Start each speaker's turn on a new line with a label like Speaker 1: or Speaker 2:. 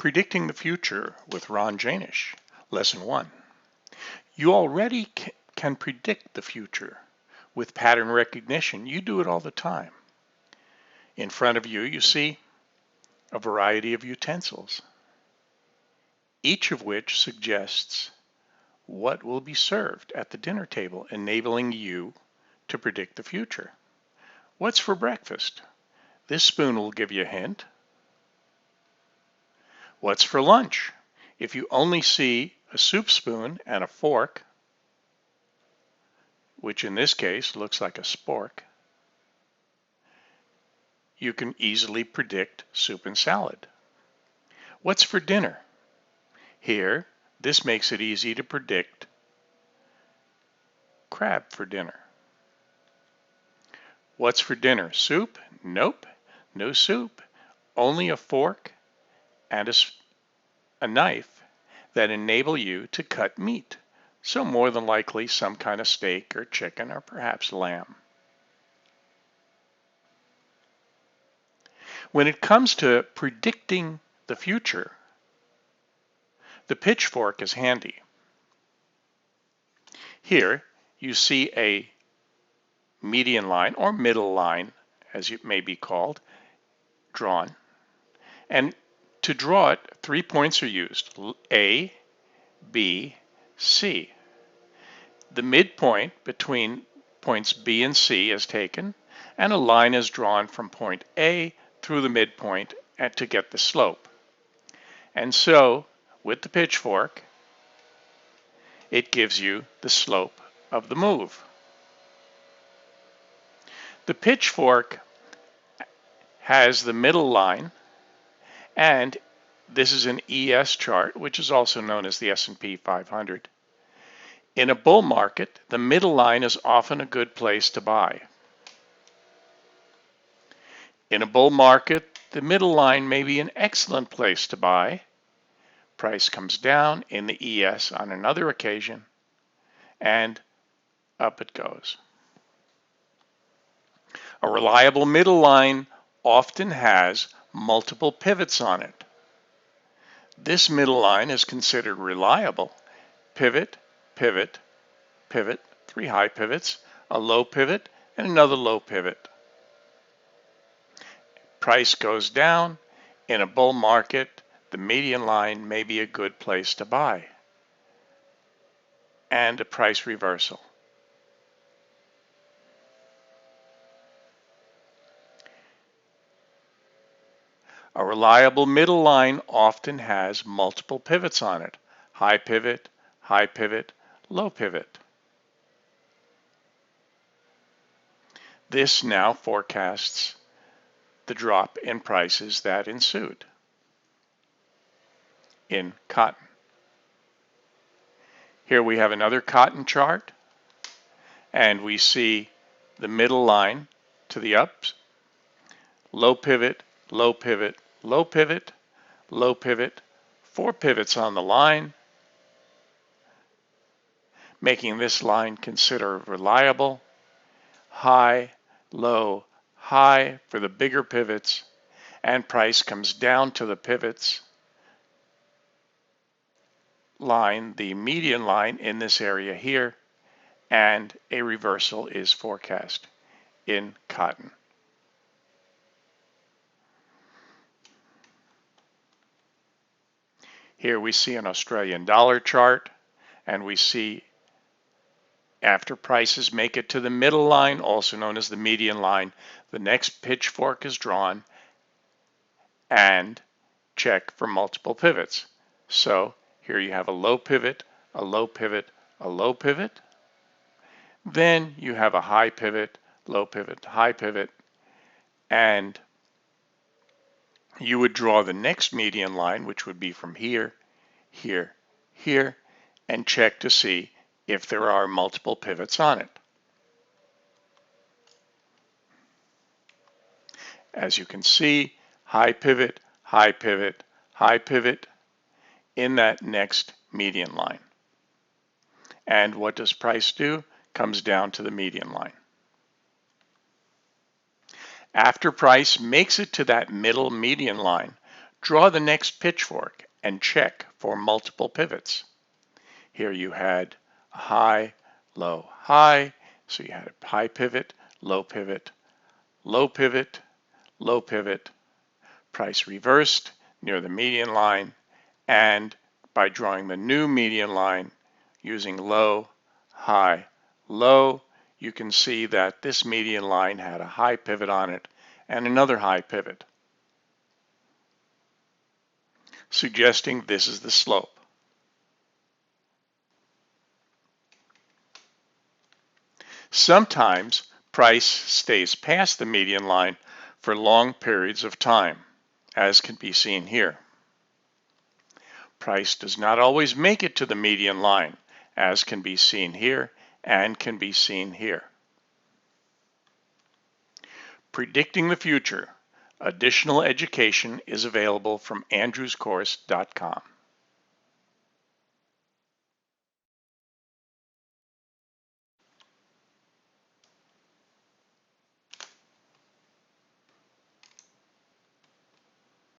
Speaker 1: Predicting the Future with Ron Janisch, Lesson 1. You already can predict the future. With pattern recognition, you do it all the time. In front of you, you see a variety of utensils, each of which suggests what will be served at the dinner table, enabling you to predict the future. What's for breakfast? This spoon will give you a hint. What's for lunch? If you only see a soup spoon and a fork, which in this case looks like a spork, you can easily predict soup and salad. What's for dinner? Here, this makes it easy to predict crab for dinner. What's for dinner? Soup? Nope, no soup. Only a fork and a knife that enable you to cut meat. So more than likely some kind of steak or chicken or perhaps lamb. When it comes to predicting the future, the pitchfork is handy. Here you see a median line or middle line, as it may be called, drawn. And to draw it, 3 points are used, A, B, C. The midpoint between points B and C is taken, and a line is drawn from point A through the midpoint to get the slope. And so, with the pitchfork, it gives you the slope of the move. The pitchfork has the middle line, and this is an ES chart, which is also known as the S&P 500. In a bull market, the middle line is often a good place to buy. In a bull market, the middle line may be an excellent place to buy. Price comes down in the ES on another occasion, and up it goes. A reliable middle line often has multiple pivots on it. This middle line is considered reliable. Pivot, pivot, pivot, 3 high pivots, a low pivot, and another low pivot. Price goes down. In a bull market, the median line may be a good place to buy. And a price reversal. A reliable middle line often has multiple pivots on it. High pivot, low pivot. This now forecasts the drop in prices that ensued in cotton. Here we have another cotton chart, and we see the middle line to the ups, low pivot, low pivot, low pivot, low pivot, 4 pivots on the line, making this line considered reliable. High, low, high for the bigger pivots, and price comes down to the pivots line, the median line in this area here, and a reversal is forecast in cotton. Here we see an Australian dollar chart, and we see after prices make it to the middle line, also known as the median line, the next pitchfork is drawn and check for multiple pivots. So here you have a low pivot, a low pivot, a low pivot. Then you have a high pivot, low pivot, high pivot, and you would draw the next median line, which would be from here, here, here, and check to see if there are multiple pivots on it. As you can see, high pivot, high pivot, high pivot in that next median line. And what does price do? Comes down to the median line. After price makes it to that middle median line, Draw the next pitchfork and check for multiple pivots. Here you had a high, low, high, so you had a high pivot, low pivot, low pivot, low pivot, price reversed near the median line, and by drawing the new median line using low, high, low, you can see that this median line had a high pivot on it and another high pivot, suggesting this is the slope. Sometimes price stays past the median line for long periods of time, as can be seen here. Price does not always make it to the median line, as can be seen here and can be seen here. Predicting the future. Additional education is available from andrewscourse.com.